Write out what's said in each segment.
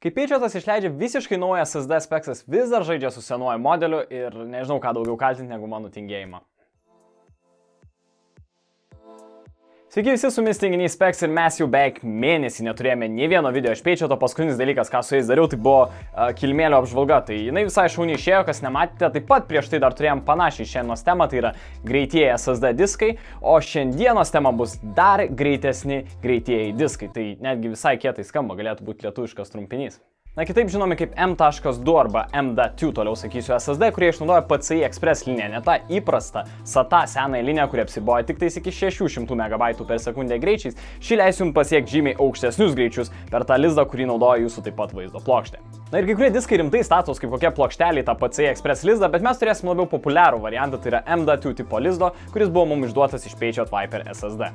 Kai Patriotas išleidžia visiškai naują SSD, Specsas vis dar žaidžia su senuoju modeliu ir nežinau, ką daugiau kaltinti negu mano tingėjimą. Sveiki visi, su jumis tinginys Specs ir mes jau beveik mėnesį neturėjome nei vieno video iš Patrioto. Paskutinis dalykas, ką su jais dariau, tai buvo kilimėlio apžvalga. Tai jinai visai šauniai išėjo, kas nematėte. Taip pat prieš tai dar turėjom panašiai šiandienos temą, tai yra greitieji SSD diskai, o šiandienos tema bus dar greitesni greitieji diskai. Tai netgi visai kietai skamba, galėtų būti lietuviškas trumpinys. Na, kitaip žinomi kaip M.2 arba M.2, toliau sakysiu, SSD, kurie išnaudoja PCI Express liniją, ne tą įprastą SATA senąją liniją, kuri apsiboja tik tais iki 600 MB per sekundę greičiais. Ši leis jums pasiekti žymiai aukštesnius greičius per tą lizdą, kurį naudoja jūsų taip pat vaizdo plokštė. Na ir kai kurie diskai rimtai status kaip kokia plokštelė tą PCI Express lizdą, bet mes turėsim labiau populiarų variantą, tai yra M.2 tipo lizdo, kuris buvo mums išduotas iš Patriot Viper SSD.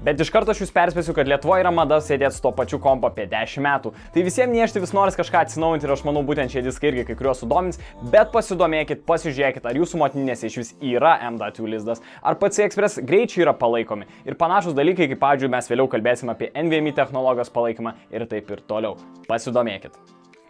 Bet iš karto aš jūs perspėsiu, kad Lietuvoje yra mada sėdėti su to pačiu kompu apie 10 metų. Tai visiems niešti vis noris kažką atsinaujinti ir aš manau būtent šie diskai irgi kai kuriuos sudomins, bet pasidomėkit, pasižiūrėkit, ar jūsų motininėse iš vis yra M.2 lizdas, ar PCI Express greičiai yra palaikomi ir panašus dalykai, kaip pavyzdžiui mes vėliau kalbėsim apie NVMe technologijos palaikymą ir taip ir toliau. Pasidomėkit.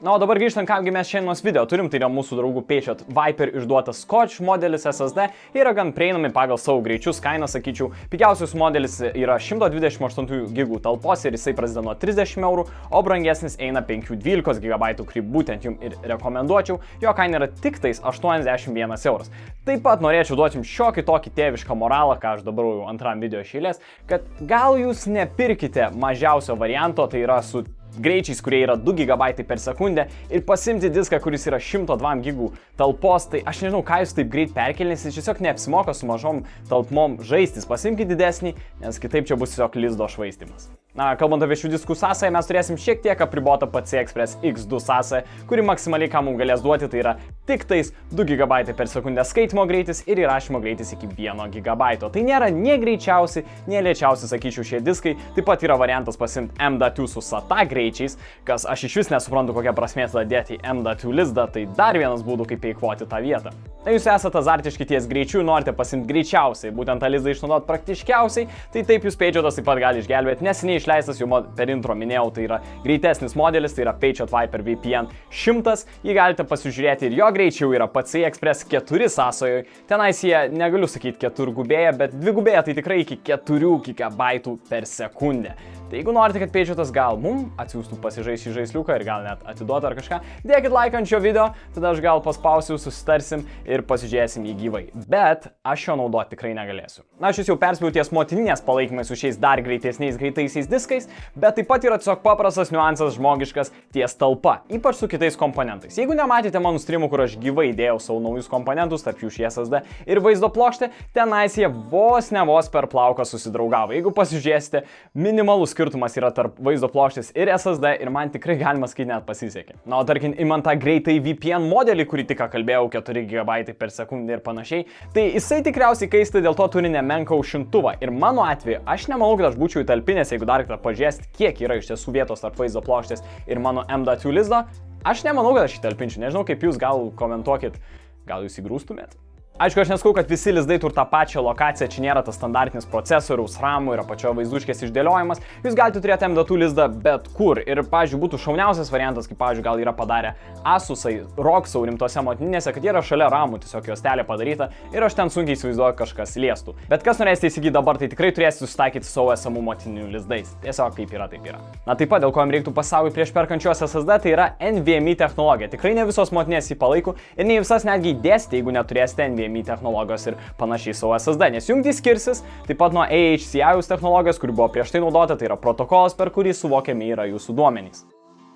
Na, o dabar grįžtant, kamgi mes šiandienos video turim, tai yra mūsų draugų Patriot Viper išduotas Scotch modelis SSD, yra gan prieinami pagal savo greičius, kainą sakyčiau. Pigiausias modelis yra 128 GB talpos ir jisai prasideda nuo 30 €, o brangesnis eina 512 GB, kurį būtent jums ir rekomenduočiau, jo kaina yra tik tais 81 €. Taip pat norėčiau duoti jums šiokį tokį tėvišką moralą, ką aš dabar jau antram video iš eilės, kad gal jūs nepirkite mažiausio varianto, tai yra su greičiais, kurie yra 2 GB per sekundę ir pasimti diską, kuris yra 102 GB talpos, tai aš nežinau, ką jūs taip greit perkelnės, jis tiesiog neapsimoka su mažom talpom žaistis, pasimkite didesnį, nes kitaip čia bus tiesiog lizdo švaistymas. Na, kalbant apie šių diskų sąsąją, mes turėsim šiek tiek apribotą PCI Express X2 sąsąją, kuri maksimaliai ką mums galės duoti, tai yra tik tais 2 GB per sekundę skaitimo greitis ir įrašymo greitis iki 1 GB. Tai nėra nie greičiausi, nie lėčiausi, sakyčiau, šie diskai. Taip pat yra variantas pasimti M.2 su SATA greičiais, kas aš iš vis nesuprantu, kokia prasmė tada dėti į M.2 lizdą, tai dar vienas būdų, kaip eikvoti tą vietą. Na, jūs esate azartiški ties greičiu ir norite pasimti greičiausiai, būtent tą lizdą išnaudoti praktiškiausiai, tai taip jūs Patriotas taip pat gali išgelbėti. Neseniai išleistas jau per intro minėjau, tai yra greitesnis modelis, tai yra Patriot Viper VPN 100, jį galite pasižiūrėti ir jo greičiau yra PCI Express 4 sąsajoje, tenais jie, negaliu sakyti 4 gubėja, bet 2 gubėja, tai tikrai iki 4 GB per sekundę. Tai jeigu norite, kad Patriotas gal mum atsiųstų pasižaisti šį žaisliuką ir gal net atiduotų ar kažką, dėkit like ant šio video, tada aš gal paspausiu, susitarsim ir pasižiūrėsim jį gyvai. Bet aš jo naudoti tikrai negalėsiu. Na, aš jūs jau perspėjau ties motininės palaikymai su šiais dar greitaisiais diskais, bet taip pat yra tiesiog paprastas niuansas žmogiškas ties talpa, ypač su kitais komponentais. Jeigu nematėte mano streamų, kur aš gyvai dėjau savo naujus komponentus, tarp jų šį SSD ir vaizdo plokštę, tenais jie vos per plauką susidraugavo. Jeigu pasižiūrėsite, minimalus skirtumas yra tarp vaizdo plokštės ir SSD ir man tikrai galima sakyti net pasisekė. Na, o tarkim, imant tą greitai VPN modelį, kurį tik kalbėjau, 4 GB per sekundę ir panašiai, tai jisai tikriausiai kaista dėl to turi nemenką aušintuvą. Ir mano atveju, aš nemanau, kad aš būčiau įtalpinęs, jeigu dar kartą pažiūrėsit, kiek yra iš tiesų vietos tarp vaizdo plokštės ir mano M.2 lizdo. Aš nemanau, kad aš įtalpinčiau. Nežinau, kaip jūs, gal komentuokit, gal jūs įgrūstumėt. Aišku, aš neskau, kad visi lizdai turi tą pačią lokaciją, čia nėra tas standartinis procesoriaus, RAM ir apačio vaizduškės išdėliojimas. Jūs galite turėti M.2 lizdą bet kur. Ir, pavyzdžiui, būtų šauniausias variantas, kaip, pavyzdžiui, gal yra padarę Asusai, Roxau rimtose motininėse, kad yra šalia RAM, tiesiog juostelė padaryta ir aš ten sunkiai įsivaizduoju, kažkas liestų. Bet kas norėsite įsigyti dabar, tai tikrai turėsite susitaikyti su savo esamų motininių lizdais. Tiesiog kaip yra, taip yra. Na, taip pat, dėl ko jums reiktų pasaugai prieš perkančios SSD, tai yra NVMe technologija. Tikrai ne visos motinės jį palaiko ir ne visas netgi įdėsite, jeigu neturėsite NVMe technologijos ir panašiai savo SSD, nes jungtys skirsis taip pat nuo AHCI technologijos, kuri buvo prieš tai naudota, tai yra protokolas, per kurį suvokiami yra jūsų duomenys.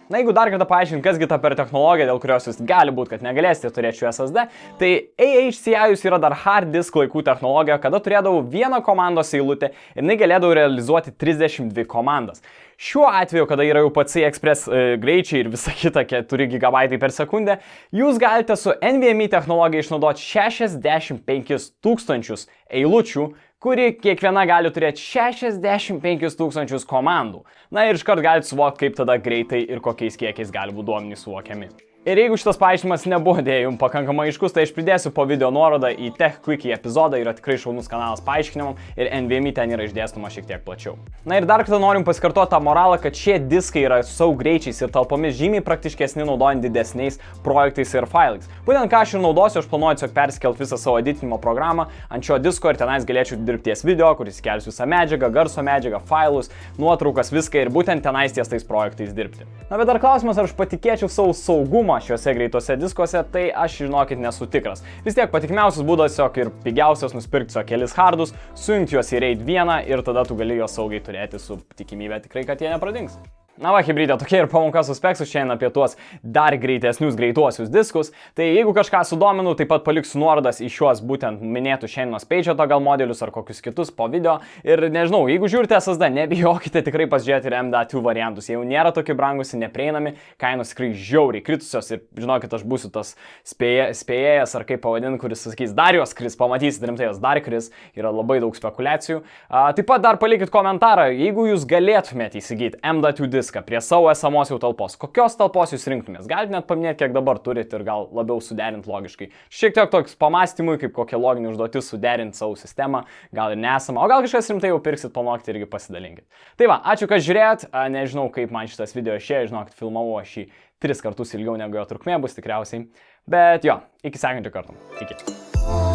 Na, jeigu dar kartą paaiškinti, kasgi ta per technologija, dėl kurios jūs gali būti, kad negalėsite turėti šių SSD, tai AHCI yra dar hard disk laikų technologija, kada turėdavau vieną komandos eilutę ir jinai galėdavau realizuoti 32 komandas. Šiuo atveju, kada yra jau PCI Express greičiai ir visa kita 4 GB per sekundę, jūs galite su NVMe technologija išnaudoti 65 000 eilučių, kuri kiekviena gali turėti 65 000 komandų. Na ir iškart galite suvokti, kaip tada greitai ir kokiais kiekiais gali būti duomenys suvokiami. Ir jeigu šitas paaiškinimas nebuvo dėja jums pakankamai aiškus, tai aš pridėsiu po video nuorodą į Tech Quickie epizodą, yra tikrai šaunus kanalas paaiškinimam ir NVMe ten yra išdėstoma šiek tiek plačiau. Na ir dar kartą norim pasikartoti tą moralą, kad šie diskai yra su savo greičiais ir talpomis žymiai praktiškesni naudojant didesniais projektais ir failais. Būtent ką aš ir naudosiu, aš planuoju tiesiog perskelti visą savo editinimo programą ant šio disko ir tenais galėčiau dirbti ties video, kuris kels visą medžiagą, garso medžiagą, failus, nuotraukas, viską ir būtent tenais ties tais projektais dirbti. Na bet dar klausimas, ar aš patikėčiau savo saugumą šiuose greitose diskuose, tai aš, žinokit, nesu tikras. Vis tiek patikimiausias būdas tiesiog ir pigiausias nusipirkti kelis hardus, sujungti juos į RAID 1 ir tada tu gali juos saugiai turėti su tikimybė tikrai, kad jie nepradings. Na va, hibridė, tokia ir pamoka su Speksu šiandien apie tuos dar greitesnius greituosius diskus. Tai jeigu kažką sudominu, taip pat paliksiu nuorodas į šiuos būtent minėtus šiandienos Page'o gal modelius ar kokius kitus po video. Ir nežinau, jeigu žiūrite SSD, nebijokite tikrai pasižiūrėti ir M.2 variantus. Jie jau nėra tokie brangus ir neprieinami, kainos tikrai žiauriai kritusios ir žinokit, aš būsiu tas spėjėjas ar kaip pavadinti, kuris sakys, dar jos kris, pamatysit rimtai, jos dar kris, yra labai daug spekulacijų. Taip pat dar palikit komentarą, jeigu jūs galėtumėte įsigyti M.2 diską prie savo esamos jau talpos. Kokios talpos jūs rinktumės? Galite net paminėti, kiek dabar turite ir gal labiau suderinti logiškai. Šiek tiek toks pamastymui, kaip kokia loginė užduotis suderinti savo sistemą, gal ir nesama, o gal kažkas rimtai jau pirksit, planuokite irgi pasidalinkit. Tai va, ačiū, kad žiūrėjot, nežinau, kaip man šitas video išėjo, žinokit, filmavau aš jį 3 kartus ilgiau negu jo trukmė bus tikriausiai, bet jo, iki sekančio karto. Iki.